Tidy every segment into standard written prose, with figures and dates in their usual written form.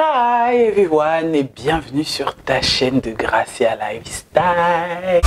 Hi everyone et bienvenue sur ta chaîne de Gracia Lifestyle.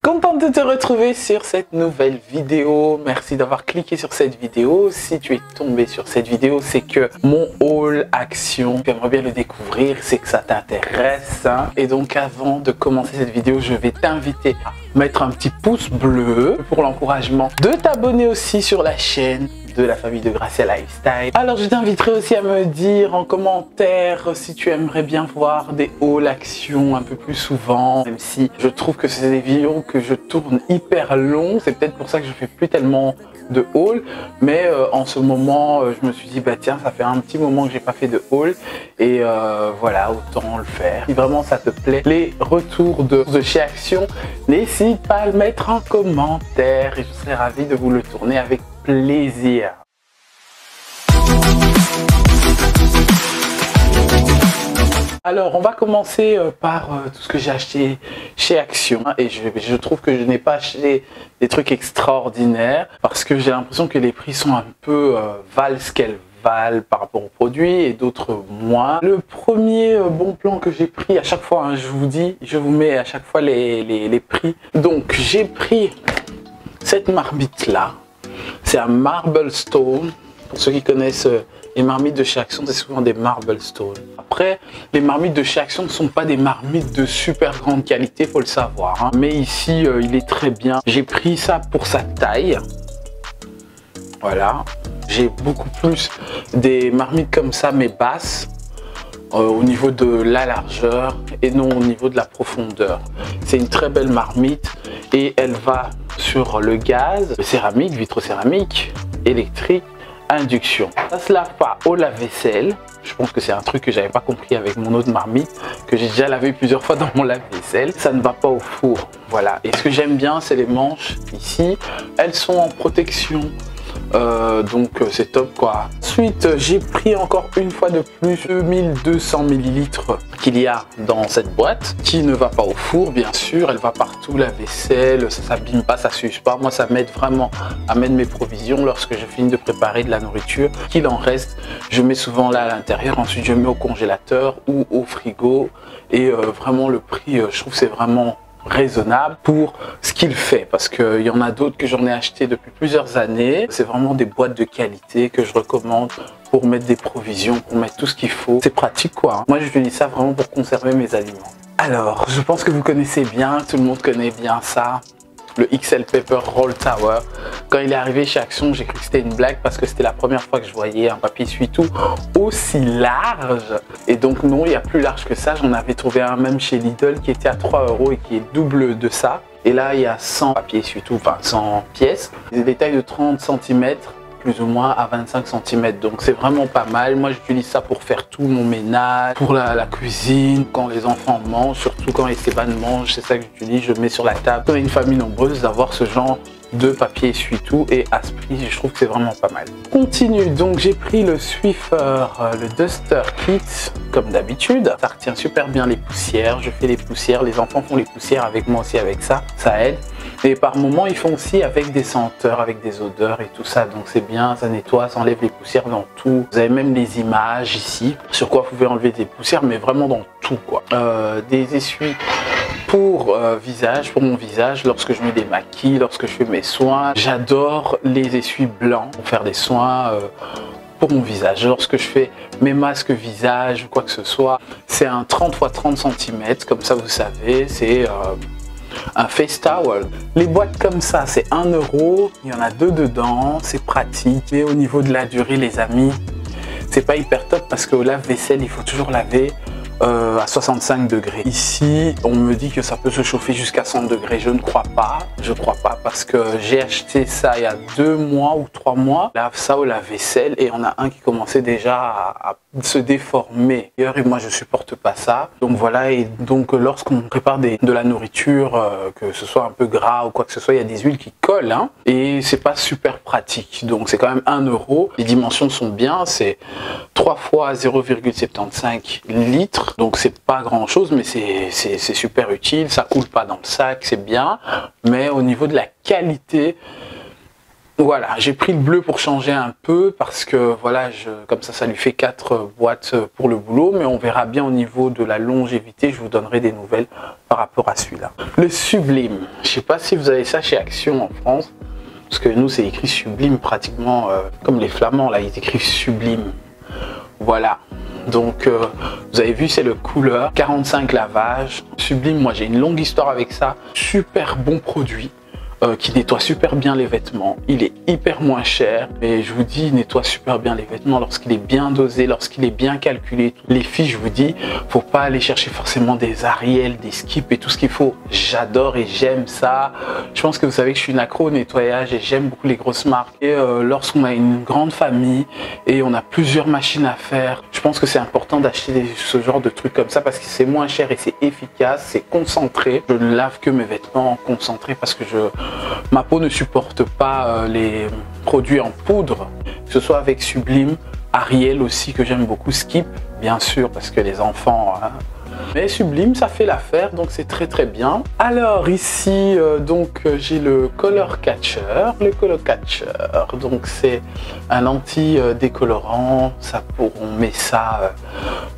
Contente de te retrouver sur cette nouvelle vidéo. Merci d'avoir cliqué sur cette vidéo. Si tu es tombé sur cette vidéo, c'est que mon haul action, tu aimerais bien le découvrir, c'est que ça t'intéresse. Et donc avant de commencer cette vidéo, je vais t'inviter à mettre un petit pouce bleu pour l'encouragement, de t'abonner aussi sur la chaîne de la famille de Gracia Lifestyle. Alors je t'inviterai aussi à me dire en commentaire si tu aimerais bien voir des hauls actions un peu plus souvent, même si je trouve que c'est des vidéos que je tourne hyper long. C'est peut-être pour ça que je fais plus tellement de haul, mais en ce moment je me suis dit bah tiens, ça fait un petit moment que j'ai pas fait de haul et voilà, autant le faire. Si vraiment ça te plaît, les retours de chez Action, n'hésite pas à le mettre en commentaire et je serai ravi de vous le tourner avec plaisir. Alors on va commencer par tout ce que j'ai acheté chez Action et je trouve que je n'ai pas acheté des trucs extraordinaires parce que j'ai l'impression que les prix sont un peu valent ce qu'elles valent par rapport aux produits et d'autres moins. Le premier bon plan que j'ai pris à chaque fois, hein, je vous dis, je vous mets à chaque fois les prix. Donc j'ai pris cette marmite là. C'est un Marble Stone. Pour ceux qui connaissent les marmites de chez Action, c'est souvent des Marble Stone. Après, les marmites de chez Action ne sont pas des marmites de super grande qualité, faut le savoir. Hein. Mais ici, il est très bien. J'ai pris ça pour sa taille. Voilà. J'ai beaucoup plus des marmites comme ça, mais basses. Au niveau de la largeur et non au niveau de la profondeur. C'est une très belle marmite et elle va sur le gaz, céramique, vitrocéramique, électrique, induction. Ça se lave pas au lave-vaisselle. Je pense que c'est un truc que j'avais pas compris avec mon autre marmite, que j'ai déjà lavé plusieurs fois dans mon lave-vaisselle. Ça ne va pas au four. Voilà. Et ce que j'aime bien, c'est les manches ici. Elles sont en protection. Donc c'est top quoi. Ensuite j'ai pris encore une fois de plus 2200 ml qu'il y a dans cette boîte, qui ne va pas au four bien sûr, elle va partout, la vaisselle, ça s'abîme pas, ça s'use pas. Moi ça m'aide vraiment à mettre mes provisions lorsque je finis de préparer de la nourriture. Qu'il en reste, je mets souvent là à l'intérieur, ensuite je mets au congélateur ou au frigo et vraiment le prix je trouve c'est vraiment raisonnable pour ce qu'il fait parce qu'il y en a d'autres que j'en ai acheté depuis plusieurs années. C'est vraiment des boîtes de qualité que je recommande pour mettre des provisions, pour mettre tout ce qu'il faut. C'est pratique quoi. Moi j'utilise ça vraiment pour conserver mes aliments. Alors je pense que vous connaissez bien, tout le monde connaît bien ça, le XL Paper Roll Tower. Quand il est arrivé chez Action, j'ai cru que c'était une blague parce que c'était la première fois que je voyais un papier essuie-tout aussi large. Et donc non, il y a plus large que ça. J'en avais trouvé un même chez Lidl qui était à 3 € et qui est double de ça. Et là, il y a 100 papiers essuie-tout, enfin 100 pièces. C'est des tailles de 30 cm. Plus ou moins à 25 cm, donc c'est vraiment pas mal. Moi j'utilise ça pour faire tout mon ménage, pour la cuisine, quand les enfants mangent, surtout quand Esteban mange, c'est ça que j'utilise, je mets sur la table. Quand il y a une famille nombreuse, d'avoir ce genre de papier essuie-tout et à ce prix, je trouve que c'est vraiment pas mal. Continue, donc j'ai pris le Swiffer, le Duster Kit, comme d'habitude. Ça retient super bien les poussières, je fais les poussières, les enfants font les poussières avec moi aussi avec ça, ça aide. Et par moments, ils font aussi avec des senteurs, avec des odeurs et tout ça. Donc c'est bien, ça nettoie, ça enlève les poussières dans tout. Vous avez même les images ici, sur quoi vous pouvez enlever des poussières, mais vraiment dans tout quoi. Des essuies pour visage, pour mon visage, lorsque je me démaquille, lorsque je fais mes soins. J'adore les essuies blancs pour faire des soins pour mon visage. Lorsque je fais mes masques visage ou quoi que ce soit, c'est un 30 x 30 cm, comme ça vous savez, c'est un face towel. Les boîtes comme ça, c'est 1 €. Il y en a 2 dedans, c'est pratique. Mais au niveau de la durée, les amis, c'est pas hyper top parce qu'au lave-vaisselle, il faut toujours laver à 65 degrés. Ici, on me dit que ça peut se chauffer jusqu'à 100 degrés. Je ne crois pas. Je crois pas parce que j'ai acheté ça il y a 2 mois ou 3 mois. Lave ça au lave-vaisselle et on a un qui commençait déjà à se déformer. Et moi, je supporte pas ça. Donc voilà, et donc lorsqu'on prépare de la nourriture, que ce soit un peu gras ou quoi que ce soit, il y a des huiles qui collent, hein, et c'est pas super pratique. Donc c'est quand même 1 €. Les dimensions sont bien, c'est 3 fois 0,75 litres. Donc c'est pas grand chose, mais c'est super utile. Ça coule pas dans le sac, c'est bien. Mais au niveau de la qualité, voilà, j'ai pris le bleu pour changer un peu parce que voilà, comme ça lui fait 4 boîtes pour le boulot, mais on verra bien au niveau de la longévité, je vous donnerai des nouvelles par rapport à celui-là. Le Sublime, je sais pas si vous avez ça chez Action en France, parce que nous c'est écrit Sublime pratiquement comme les Flamands, là ils écrivent Sublime. Voilà. Donc vous avez vu, c'est le couleur 45 lavages. Sublime, moi j'ai une longue histoire avec ça. Super bon produit. Qui nettoie super bien les vêtements. Il est hyper moins cher et je vous dis, il nettoie super bien les vêtements lorsqu'il est bien dosé, lorsqu'il est bien calculé. Les filles, je vous dis, faut pas aller chercher forcément des Ariel, des Skip et tout ce qu'il faut. J'adore et j'aime ça. Je pense que vous savez que je suis une accro au nettoyage et j'aime beaucoup les grosses marques. Et lorsqu'on a une grande famille et on a plusieurs machines à faire, je pense que c'est important d'acheter ce genre de trucs comme ça parce que c'est moins cher et c'est efficace, c'est concentré. Je ne lave que mes vêtements concentrés parce que ma peau ne supporte pas les produits en poudre, que ce soit avec Sublime, Ariel aussi que j'aime beaucoup, Skip bien sûr parce que les enfants, hein. Mais Sublime ça fait l'affaire, donc c'est très bien. Alors ici donc j'ai le Color Catcher. Le Color Catcher, donc c'est un anti-décolorant. On met ça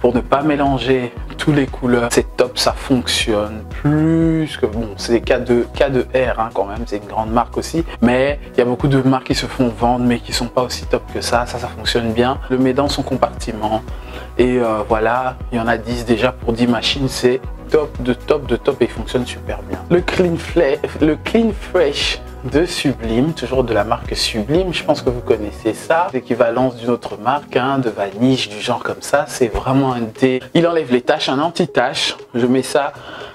pour ne pas mélanger toutes les couleurs. C'est top, ça fonctionne plus que bon, c'est des K2R hein, quand même, c'est une grande marque aussi. Mais il y a beaucoup de marques qui se font vendre mais qui sont pas aussi top que ça. Ça fonctionne bien. Je le mets dans son compartiment. Et voilà, il y en a 10 déjà pour 10 machines, c'est top de top et il fonctionne super bien. Le Clean Fresh de Sublime, toujours de la marque Sublime, je pense que vous connaissez ça, l'équivalence d'une autre marque, hein, de Vanish, du genre comme ça, c'est vraiment un thé. Il enlève les taches, un anti-tache, je mets ça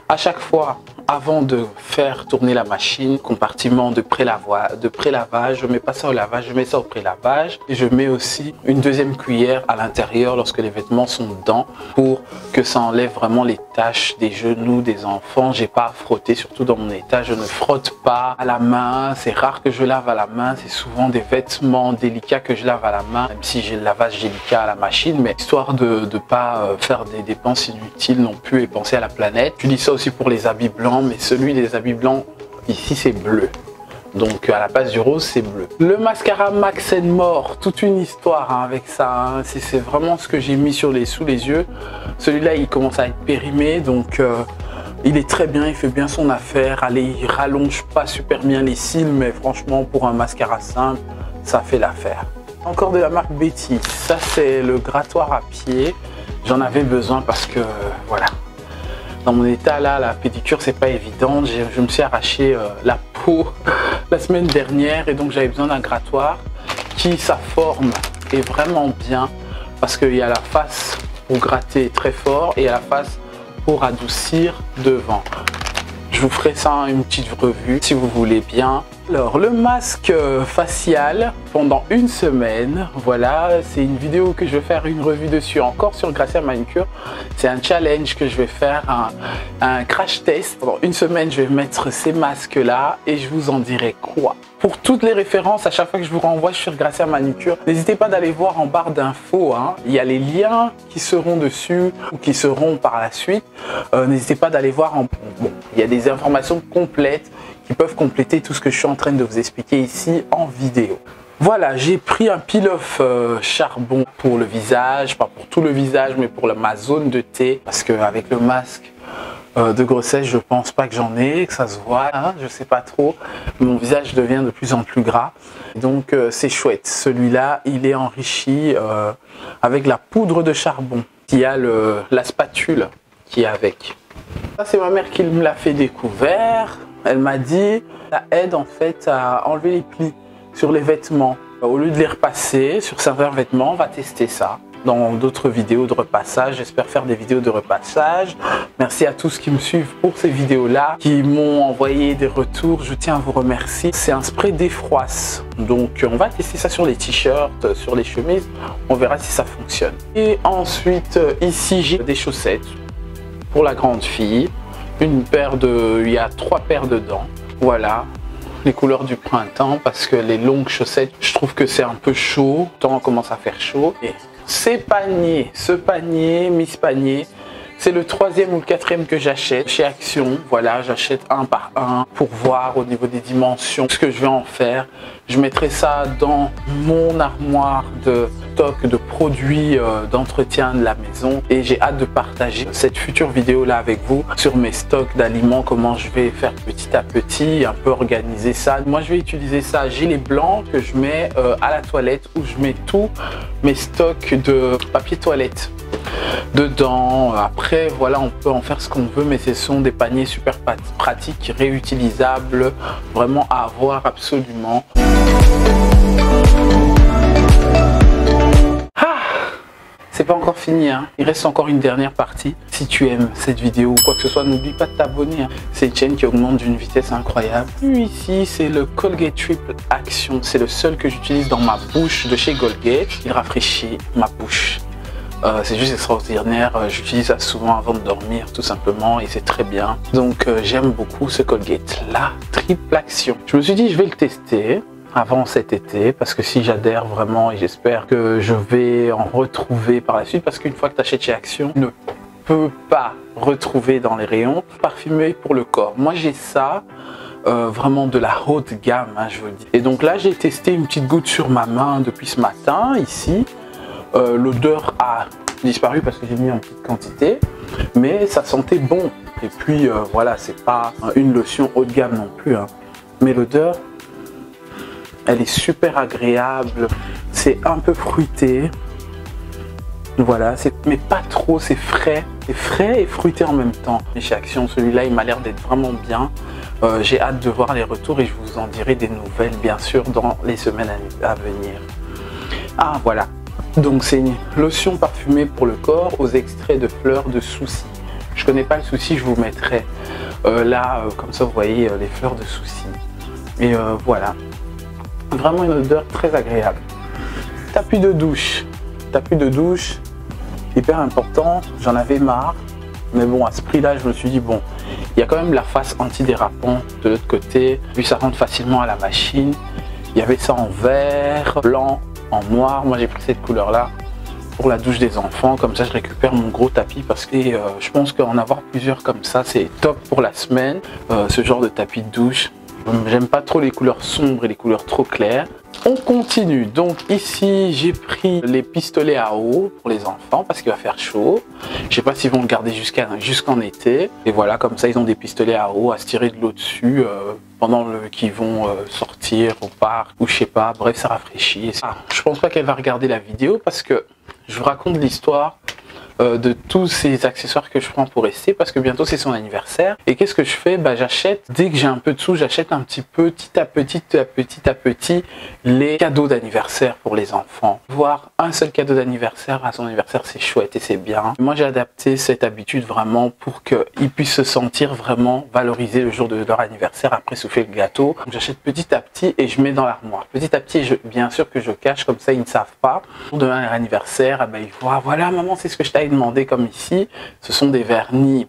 à chaque fois avant de faire tourner la machine, compartiment de prélavage, je mets pas ça au lavage, je mets ça au prélavage et je mets aussi une deuxième cuillère à l'intérieur lorsque les vêtements sont dedans pour que ça enlève vraiment les taches des genoux des enfants. J'ai pas à frotter, surtout dans mon état, je ne frotte pas à la main, c'est rare que je lave à la main, c'est souvent des vêtements délicats que je lave à la main, même si j'ai le lavage délicat à la machine, mais histoire de ne pas faire des dépenses inutiles non plus et penser à la planète. Je dis ça aussi pour les habits blancs, mais celui des habits blancs ici c'est bleu, donc à la place du rose c'est bleu. Le mascara Max & More, toute une histoire hein, avec ça hein. C'est vraiment ce que j'ai mis sous les yeux. Celui-là il commence à être périmé, donc il est très bien, il fait bien son affaire. Allez, il rallonge pas super bien les cils, mais franchement pour un mascara simple ça fait l'affaire. Encore de la marque Betty, ça c'est le grattoir à pied. J'en avais besoin parce que voilà, dans mon état là, la pédicure c'est pas évident. Je me suis arraché la peau la semaine dernière et donc j'avais besoin d'un grattoir qui, sa forme est vraiment bien parce qu'il y a la face pour gratter très fort et il y a la face pour adoucir devant. Je vous ferai ça une petite revue si vous voulez bien. Alors le masque facial pendant une semaine, voilà, c'est une vidéo que je vais faire une revue dessus encore sur Gracia Manucure. C'est un challenge que je vais faire, un crash test. Pendant une semaine je vais mettre ces masques là et je vous en dirai quoi. Pour toutes les références, à chaque fois que je vous renvoie sur Gracia Manucure, n'hésitez pas d'aller voir en barre d'infos, hein. Il y a les liens qui seront dessus ou qui seront par la suite. N'hésitez pas d'aller voir, bon, il y a des informations complètes qui peuvent compléter tout ce que je suis en train de vous expliquer ici en vidéo. Voilà, j'ai pris un peel-off charbon pour le visage, pas pour tout le visage, mais pour ma zone de thé, parce qu'avec le masque de grossesse, je pense pas que j'en ai, que ça se voit, hein, je sais pas trop. Mon visage devient de plus en plus gras, donc c'est chouette. Celui-là, il est enrichi avec la poudre de charbon. Il y a la spatule qui est avec. Ça, c'est ma mère qui me l'a fait découvrir. Elle m'a dit, ça aide en fait à enlever les plis sur les vêtements. Au lieu de les repasser sur certains vêtements, on va tester ça. dans d'autres vidéos de repassage. J'espère faire des vidéos de repassage. Merci à tous qui me suivent pour ces vidéos-là, qui m'ont envoyé des retours. Je tiens à vous remercier. C'est un spray défroisse. Donc, on va tester ça sur les t-shirts, sur les chemises. On verra si ça fonctionne. Et ensuite, ici, j'ai des chaussettes pour la grande fille. Il y a 3 paires dedans. Voilà. Les couleurs du printemps, parce que les longues chaussettes, je trouve que c'est un peu chaud. Tant on commence à faire chaud. Et ce panier, Miss Panier, c'est le 3e ou le 4e que j'achète chez Action. Voilà, j'achète un par un pour voir au niveau des dimensions ce que je vais en faire. Je mettrai ça dans mon armoire de stock de produits d'entretien de la maison. Et j'ai hâte de partager cette future vidéo là avec vous sur mes stocks d'aliments, comment je vais faire petit à petit, un peu organiser ça. Moi, je vais utiliser ça gilet blanc que je mets à la toilette, où je mets tous mes stocks de papier toilette dedans. Après, voilà, on peut en faire ce qu'on veut, mais ce sont des paniers super pratiques, réutilisables, vraiment à avoir absolument. C'est pas encore fini, hein. Il reste encore une dernière partie. Si tu aimes cette vidéo ou quoi que ce soit, n'oublie pas de t'abonner, hein. C'est une chaîne qui augmente d'une vitesse incroyable. Ici, c'est le Colgate Triple Action. C'est le seul que j'utilise dans ma bouche de chez Colgate. Il rafraîchit ma bouche. C'est juste extraordinaire. J'utilise ça souvent avant de dormir, tout simplement, et c'est très bien. Donc, j'aime beaucoup ce Colgate, la Triple Action. Je me suis dit, je vais le tester avant cet été, parce que si j'adhère vraiment, et j'espère que je vais en retrouver par la suite, parce qu'une fois que tu achètes chez Action, tu ne peux pas retrouver dans les rayons parfumé pour le corps. Moi, j'ai ça. Vraiment de la haute gamme, hein, je vous le dis. Et donc là, j'ai testé une petite goutte sur ma main depuis ce matin, ici. L'odeur a disparu parce que j'ai mis en petite quantité, mais ça sentait bon. Et puis voilà, c'est pas une lotion haut de gamme non plus, hein. Mais l'odeur, elle est super agréable. C'est un peu fruité. Voilà, mais pas trop, c'est frais. C'est frais et fruité en même temps. Et chez Action, celui-là, il m'a l'air d'être vraiment bien. J'ai hâte de voir les retours et je vous en dirai des nouvelles, bien sûr, dans les semaines à venir. Ah, voilà. Donc c'est une lotion parfumée pour le corps aux extraits de fleurs de souci. Je connais pas le souci, je vous mettrai là, comme ça vous voyez les fleurs de souci. Et voilà, vraiment une odeur très agréable. Tapis de douche, hyper important, j'en avais marre. Mais bon, à ce prix-là, je me suis dit, bon, il y a quand même la face antidérapant de l'autre côté. Puis ça rentre facilement à la machine. Il y avait ça en vert, blanc, en noir. Moi, j'ai pris cette couleur-là pour la douche des enfants. Comme ça, je récupère mon gros tapis parce que je pense qu'en avoir plusieurs comme ça, c'est top pour la semaine. Ce genre de tapis de douche. J'aime pas trop les couleurs sombres et les couleurs trop claires. On continue. Donc ici, j'ai pris les pistolets à eau pour les enfants parce qu'il va faire chaud. Je sais pas s'ils vont le garder jusqu'en été. Et voilà, comme ça, ils ont des pistolets à eau à se tirer de l'eau dessus pendant qu'ils vont sortir au parc ou je sais pas. Bref, ça rafraîchit. Ah, je pense pas qu'elle va regarder la vidéo parce que je vous raconte l'histoire de tous ces accessoires que je prends pour rester parce que bientôt c'est son anniversaire. Et qu'est-ce que je fais? Bah, j'achète, dès que j'ai un peu de sous, j'achète un petit peu, petit à petit, les cadeaux d'anniversaire pour les enfants. Voir un seul cadeau d'anniversaire à son anniversaire, c'est chouette et c'est bien. Moi, j'ai adapté cette habitude vraiment pour qu'ils puissent se sentir vraiment valorisés le jour de leur anniversaire après souffler le gâteau. J'achète petit à petit et je mets dans l'armoire. Petit à petit, bien sûr que je cache, comme ça ils ne savent pas. Pour demain leur anniversaire, ils voient, voilà maman, c'est ce que je t'avais demandé comme ici. Ce sont des vernis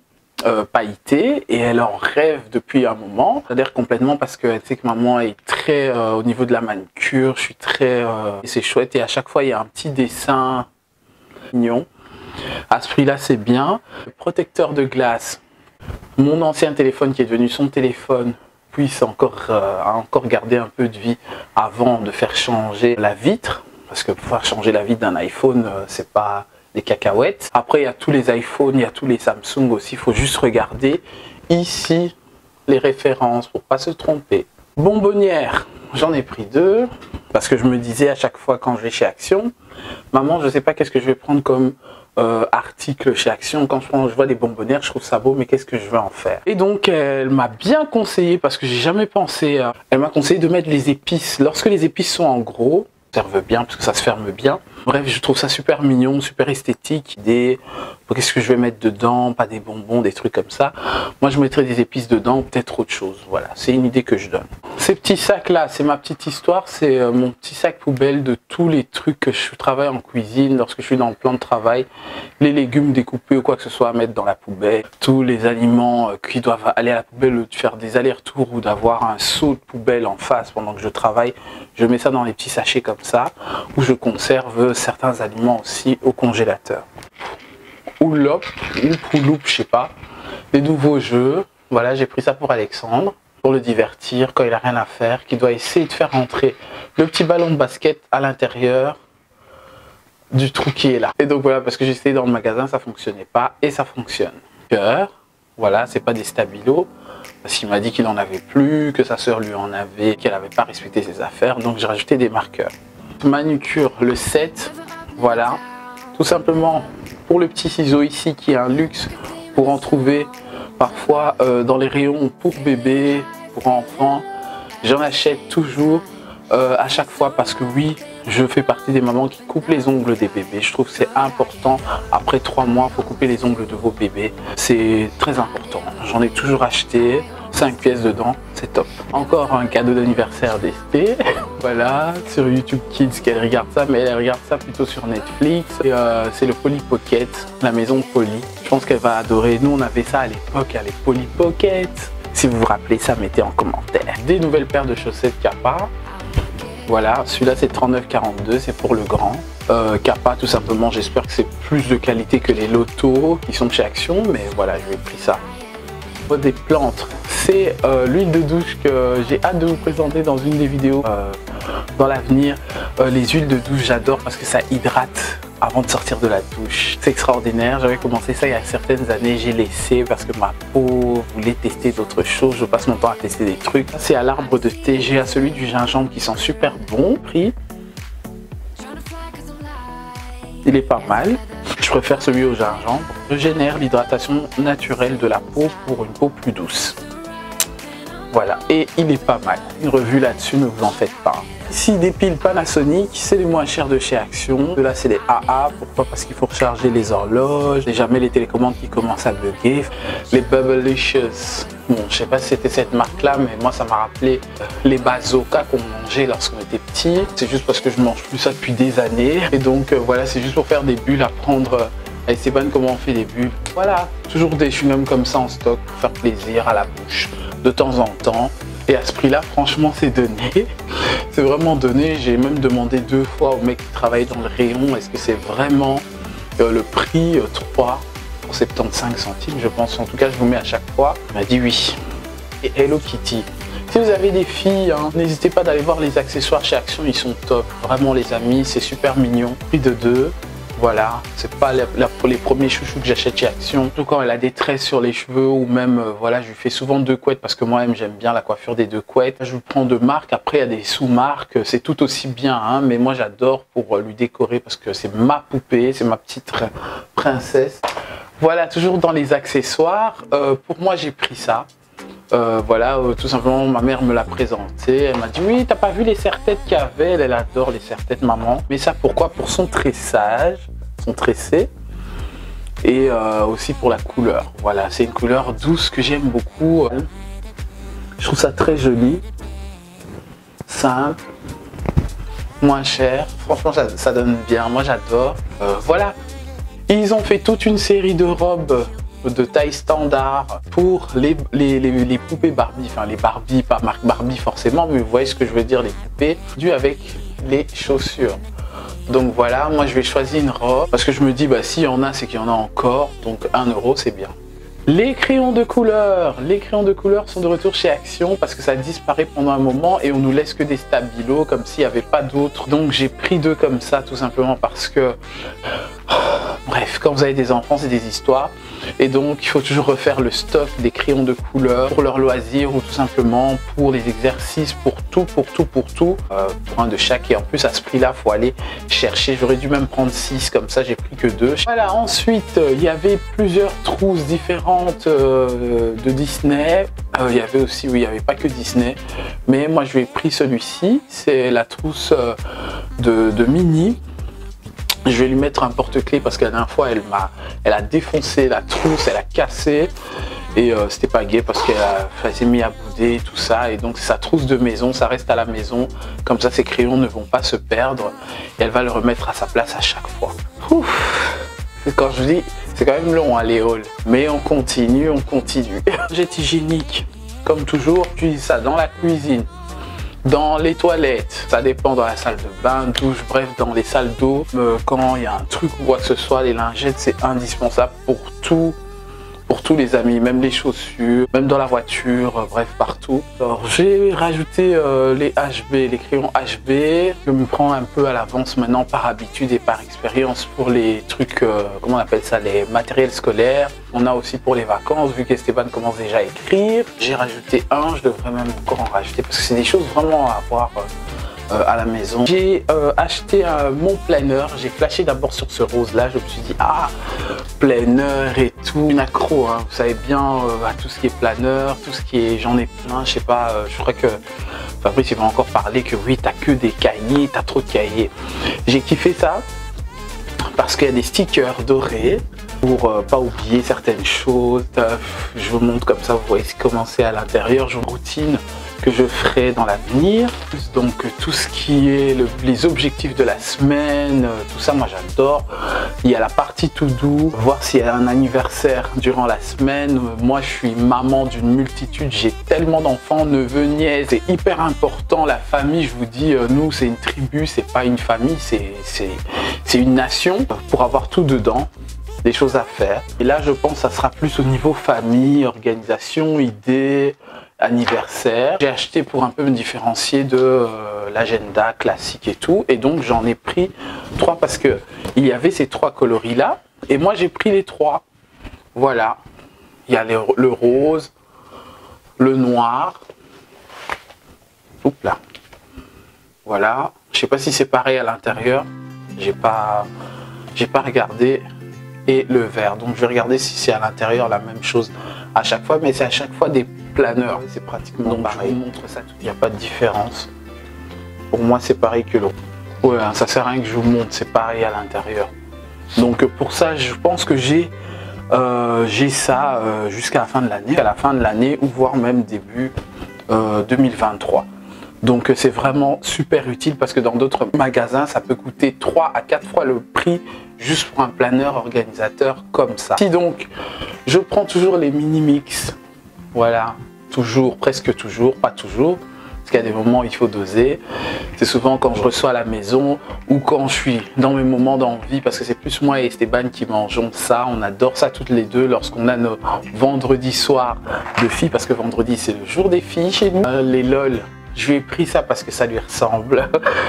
pailletés et elle en rêve depuis un moment. J'adhère complètement parce qu'elle sait que maman est très au niveau de la manucure, je suis très c'est chouette et à chaque fois il y a un petit dessin mignon. À ce prix là c'est bien. Le protecteur de glace, mon ancien téléphone qui est devenu son téléphone puisse encore garder un peu de vie avant de faire changer la vitre, parce que pouvoir changer la vitre d'un iPhone c'est pas des cacahuètes. Après il y a tous les iPhones, il y a tous les Samsung aussi, il faut juste regarder ici les références pour pas se tromper. Bonbonnière, j'en ai pris 2 parce que je me disais à chaque fois quand je vais chez Action, maman je sais pas qu'est-ce que je vais prendre comme article chez Action. Quand je vois des bonbonnières, je trouve ça beau, mais qu'est-ce que je vais en faire? Et donc elle m'a bien conseillé, parce que j'ai jamais pensé, elle m'a conseillé de mettre les épices. Lorsque les épices sont en gros, serve bien parce que ça se ferme bien. Bref, je trouve ça super mignon, super esthétique. Idée, qu'est-ce que je vais mettre dedans? Pas des bonbons, des trucs comme ça. Moi, je mettrais des épices dedans, peut-être autre chose. Voilà, c'est une idée que je donne. Ces petits sacs-là, c'est ma petite histoire. C'est mon petit sac poubelle de tous les trucs que je travaille en cuisine, lorsque je suis dans le plan de travail. Les légumes découpés ou quoi que ce soit à mettre dans la poubelle. Tous les aliments qui doivent aller à la poubelle, de faire des allers-retours ou d'avoir un seau de poubelle en face pendant que je travaille. Je mets ça dans les petits sachets comme ça, où je conserve certains aliments aussi au congélateur. Ou Loop, je sais pas. Des nouveaux jeux. Voilà, j'ai pris ça pour Alexandre, pour le divertir quand il a rien à faire, qui doit essayer de faire rentrer le petit ballon de basket à l'intérieur du trou qui est là. Et donc voilà, parce que j'ai essayé dans le magasin, ça fonctionnait pas et ça fonctionne. Voilà, c'est pas des stabilos. Parce qu'il m'a dit qu'il n'en avait plus, que sa sœur lui en avait, qu'elle n'avait pas respecté ses affaires. Donc j'ai rajouté des marqueurs. Manucure, le 7. Voilà. Tout simplement pour le petit ciseau ici qui est un luxe pour en trouver parfois dans les rayons pour bébé, pour enfants. J'en achète toujours à chaque fois parce que oui, je fais partie des mamans qui coupent les ongles des bébés. Je trouve que c'est important. Après 3 mois, il faut couper les ongles de vos bébés. C'est très important. J'en ai toujours acheté. 5 pièces dedans, c'est top. Encore un cadeau d'anniversaire d'Estée. Voilà, sur YouTube Kids qu'elle regarde ça, mais elle regarde ça plutôt sur Netflix. C'est le Polly Pocket, la maison Polly. Je pense qu'elle va adorer. Nous, on avait ça à l'époque, les Polly Pocket. Si vous vous rappelez ça, mettez en commentaire. Des nouvelles paires de chaussettes Kappa. Voilà, celui-là c'est 39,42, c'est pour le grand. Kappa, tout simplement, j'espère que c'est plus de qualité que les lotos qui sont chez Action, mais voilà, je lui ai pris ça. Des plantes, c'est l'huile de douche que j'ai hâte de vous présenter dans une des vidéos dans l'avenir. Les huiles de douche, j'adore parce que ça hydrate avant de sortir de la douche. C'est extraordinaire. J'avais commencé ça il y a certaines années, j'ai laissé parce que ma peau voulait tester d'autres choses. Je passe mon temps à tester des trucs. C'est à l'arbre de thé, j'ai à celui du gingembre qui sent super bon. Prix, il est pas mal. Je préfère celui au gingembre. Je génère l'hydratation naturelle de la peau pour une peau plus douce. Voilà, et il est pas mal. Une revue là-dessus, ne vous en faites pas. Ici, des piles Panasonic, c'est les moins chers de chez Action. Là, c'est les AA. Pourquoi? Parce qu'il faut recharger les horloges. Et jamais les télécommandes qui commencent à bugger. Les Bubblicious. Bon, je sais pas si c'était cette marque-là, mais moi, ça m'a rappelé les bazookas qu'on mangeait lorsqu'on était petit. C'est juste parce que je mange plus ça depuis des années. Et donc, voilà, c'est juste pour faire des bulles, apprendre à Esteban comment on fait des bulles. Voilà, toujours des chewing-gums comme ça en stock pour faire plaisir à la bouche de temps en temps. Et à ce prix-là, franchement, c'est donné. C'est vraiment donné. J'ai même demandé 2 fois au mec qui travaille dans le rayon, est-ce que c'est vraiment le prix 3 pour 75 centimes, je pense. En tout cas, je vous mets à chaque fois. Il m'a dit oui. Et Hello Kitty. Si vous avez des filles, n'hésitez pas d'aller voir les accessoires chez Action, ils sont top. Vraiment les amis, c'est super mignon. Prix de 2. Voilà, c'est pas les premiers chouchous que j'achète chez Action. Surtout quand elle a des tresses sur les cheveux ou même, voilà, je lui fais souvent 2 couettes parce que moi-même j'aime bien la coiffure des 2 couettes. Je vous prends de marques, après il y a des sous-marques, c'est tout aussi bien, mais moi j'adore pour lui décorer parce que c'est ma poupée, c'est ma petite princesse. Voilà, toujours dans les accessoires, pour moi j'ai pris ça. Voilà, tout simplement ma mère me l'a présenté, elle m'a dit oui, t'as pas vu les serre-têtes qu'il y avait, elle adore les serre-têtes maman, mais ça pourquoi? Pour son tressage, son tressé, et aussi pour la couleur. Voilà, c'est une couleur douce que j'aime beaucoup, je trouve ça très joli, simple, moins cher, franchement ça donne bien, moi j'adore. Voilà, ils ont fait toute une série de robes de taille standard pour les poupées Barbie, enfin les Barbie, pas marque Barbie forcément, mais vous voyez ce que je veux dire, les poupées, dû avec les chaussures. Donc voilà, moi je vais choisir une robe, parce que je me dis, bah s'il y en a, c'est qu'il y en a encore, donc 1 € c'est bien. Les crayons de couleur sont de retour chez Action parce que ça disparaît pendant un moment et on nous laisse que des stabilos comme s'il n'y avait pas d'autres. Donc j'ai pris 2 comme ça tout simplement parce que, bref, quand vous avez des enfants c'est des histoires. Et donc il faut toujours refaire le stock des crayons de couleur pour leurs loisirs ou tout simplement pour les exercices, pour tout, pour un de chaque. Et en plus à ce prix là il faut aller chercher, j'aurais dû même prendre 6, comme ça j'ai pris que 2. Voilà, ensuite il y avait plusieurs trousses différentes de Disney. Il y avait aussi, oui, il n'y avait pas que Disney, mais moi je lui ai pris celui-ci, c'est la trousse de Mini. Je vais lui mettre un porte-clés parce que la dernière fois elle a défoncé la trousse, elle a cassé et c'était pas gai parce qu'elle s'est mise à bouder et tout ça, et donc c'est sa trousse de maison, ça reste à la maison, comme ça ses crayons ne vont pas se perdre et elle va le remettre à sa place à chaque fois. Ouf. Quand je dis, c'est quand même long les hauls, mais on continue. Jet hygiénique, comme toujours, j'utilise ça dans la cuisine, dans les toilettes, ça dépend, dans la salle de bain, douche, bref, dans les salles d'eau. Quand il y a un truc ou quoi que ce soit, les lingettes, c'est indispensable pour tous les amis, même les chaussures, même dans la voiture, bref, partout. Alors, j'ai rajouté les HB, les crayons HB. Je me prends un peu à l'avance maintenant par habitude et par expérience pour les trucs, comment on appelle ça, les matériels scolaires. On a aussi pour les vacances, vu qu'Esteban commence déjà à écrire. J'ai rajouté un, je devrais même encore en rajouter parce que c'est des choses vraiment à avoir à la maison. J'ai acheté mon planeur, j'ai flashé d'abord sur ce rose là, je me suis dit ah, planeur et tout, une accro, hein, vous savez bien, à tout ce qui est planeur, tout ce qui est, j'en ai plein, je sais pas, je crois que Fabrice il va encore parler que oui, t'as que des cahiers, t'as trop de cahiers. J'ai kiffé ça parce qu'il y a des stickers dorés pour pas oublier certaines choses. Je vous montre comme ça, vous voyez comment c'est à l'intérieur, je vous routine que je ferai dans l'avenir. Donc tout ce qui est les objectifs de la semaine, tout ça, moi j'adore. Il y a la partie to do, voir s'il y a un anniversaire durant la semaine. Moi je suis maman d'une multitude, j'ai tellement d'enfants, neveux, nièces, c'est hyper important. La famille, je vous dis, nous c'est une tribu, c'est pas une famille, c'est une nation, pour avoir tout dedans, des choses à faire. Et là je pense que ça sera plus au niveau famille, organisation, idées, anniversaire. J'ai acheté pour un peu me différencier de l'agenda classique et tout, et donc j'en ai pris 3 parce que il y avait ces 3 coloris là et moi j'ai pris les 3. Voilà, il y a le rose, le noir, oups là, voilà, je sais pas si c'est pareil à l'intérieur, j'ai pas regardé, et le vert. Donc je vais regarder si c'est à l'intérieur la même chose à chaque fois, mais c'est à chaque fois des planeurs, c'est pratiquement pareil. Je vous montre ça, il n'y a pas de différence. Pour moi c'est pareil que l'autre. Ouais, ça sert à rien que je vous montre, c'est pareil à l'intérieur. Donc pour ça je pense que j'ai ça jusqu'à la fin de l'année, ou voire même début 2023. Donc c'est vraiment super utile parce que dans d'autres magasins ça peut coûter 3 à 4 fois le prix juste pour un planeur organisateur comme ça. Si donc je prends toujours les mini mix, voilà, toujours, presque toujours, pas toujours, parce qu'il y a des moments où il faut doser. C'est souvent quand je reçois à la maison ou quand je suis dans mes moments d'envie, parce que c'est plus moi et Esteban qui mangeons ça, on adore ça toutes les deux lorsqu'on a nos vendredis soirs de filles, parce que vendredi c'est le jour des filles chez nous. Les LOL, je lui ai pris ça parce que ça lui ressemble.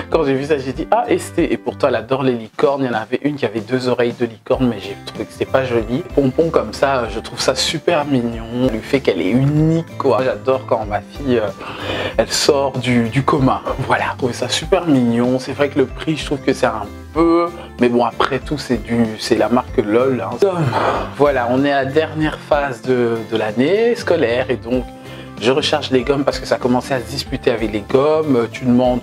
Quand j'ai vu ça, j'ai dit ah, Esté, et pourtant elle adore les licornes. Il y en avait une qui avait 2 oreilles de licorne, mais j'ai trouvé que c'était pas joli. Pompon comme ça, je trouve ça super mignon. Le fait qu'elle est unique, quoi. J'adore quand ma fille elle sort du commun. Voilà, je trouvais ça super mignon. C'est vrai que le prix, je trouve que c'est un peu, mais bon, après tout c'est la marque LOL, hein. Voilà, on est à la dernière phase de l'année scolaire et donc je recharge les gommes parce que ça commençait à se disputer avec les gommes. Tu demandes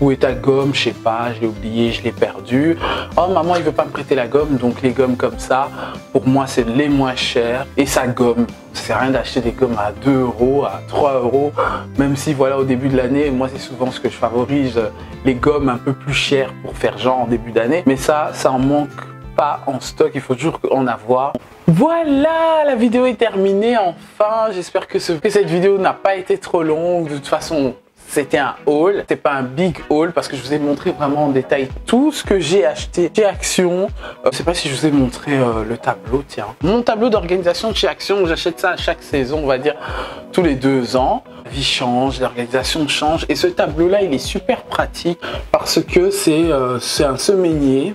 où est ta gomme, je sais pas, je l'ai oublié, je l'ai perdu. Oh maman, il veut pas me prêter la gomme, donc les gommes comme ça, pour moi c'est les moins chers et ça gomme. Ça sert à rien d'acheter des gommes à 2 €, à 3 €, même si voilà au début de l'année, moi c'est souvent ce que je favorise, les gommes un peu plus chères pour faire genre en début d'année. Mais ça en manque pas en stock, il faut toujours en avoir. Voilà, la vidéo est terminée enfin. J'espère que cette vidéo n'a pas été trop longue. De toute façon, c'était un haul. C'était pas un big haul parce que je vous ai montré vraiment en détail tout ce que j'ai acheté chez Action. Je sais pas si je vous ai montré le tableau, tiens. Mon tableau d'organisation chez Action, j'achète ça à chaque saison, on va dire tous les 2 ans. La vie change, l'organisation change. Et ce tableau-là, il est super pratique parce que c'est un semainier.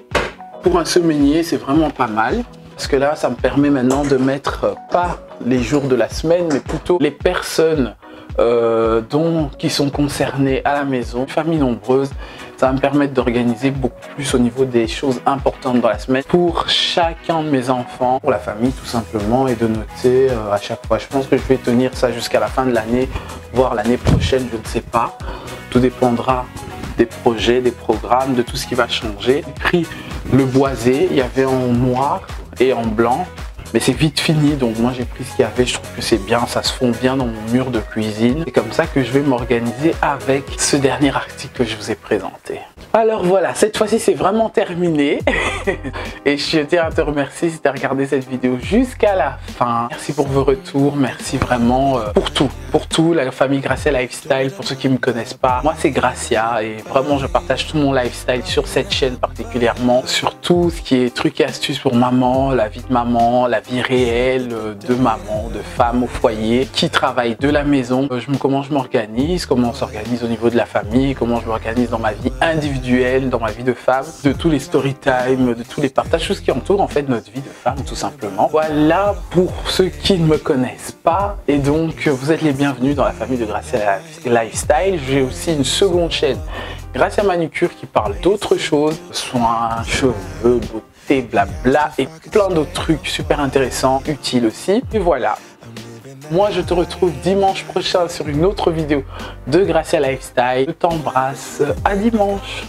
Pour un semainier, c'est vraiment pas mal. Parce que là, ça me permet maintenant de mettre pas les jours de la semaine, mais plutôt les personnes qui sont concernées à la maison, une famille nombreuse. Ça va me permettre d'organiser beaucoup plus au niveau des choses importantes dans la semaine pour chacun de mes enfants, pour la famille tout simplement, et de noter à chaque fois. Je pense que je vais tenir ça jusqu'à la fin de l'année, voire l'année prochaine, je ne sais pas. Tout dépendra des projets, des programmes, de tout ce qui va changer. J'ai pris le boisé, il y avait en noir et en blanc. Mais c'est vite fini, donc moi j'ai pris ce qu'il y avait, je trouve que c'est bien, ça se fond bien dans mon mur de cuisine. C'est comme ça que je vais m'organiser avec ce dernier article que je vous ai présenté. Alors voilà, cette fois-ci c'est vraiment terminé. Et je tiens à te remercier si tu as regardé cette vidéo jusqu'à la fin. Merci pour vos retours, merci vraiment pour tout, la famille Gracia Lifestyle. Pour ceux qui ne me connaissent pas, moi c'est Gracia et vraiment je partage tout mon lifestyle sur cette chaîne particulièrement. Sur tout ce qui est trucs et astuces pour maman, la vie de maman, la vie réelle de maman, de femme au foyer qui travaille de la maison. Comment je m'organise, comment on s'organise au niveau de la famille, comment je m'organise dans ma vie individuelle, dans ma vie de femme, de tous les story time, de tous les partages, tout ce qui entoure en fait notre vie de femme tout simplement. Voilà pour ceux qui ne me connaissent pas et donc vous êtes les bienvenus dans la famille de Gracia Lifestyle. J'ai aussi une seconde chaîne, Gracia Manucure, qui parle d'autres choses, soins, cheveux, beauté, blabla et plein d'autres trucs super intéressants, utiles aussi. Et voilà. Moi, je te retrouve dimanche prochain sur une autre vidéo de Gracia Lifestyle. Je t'embrasse. À dimanche.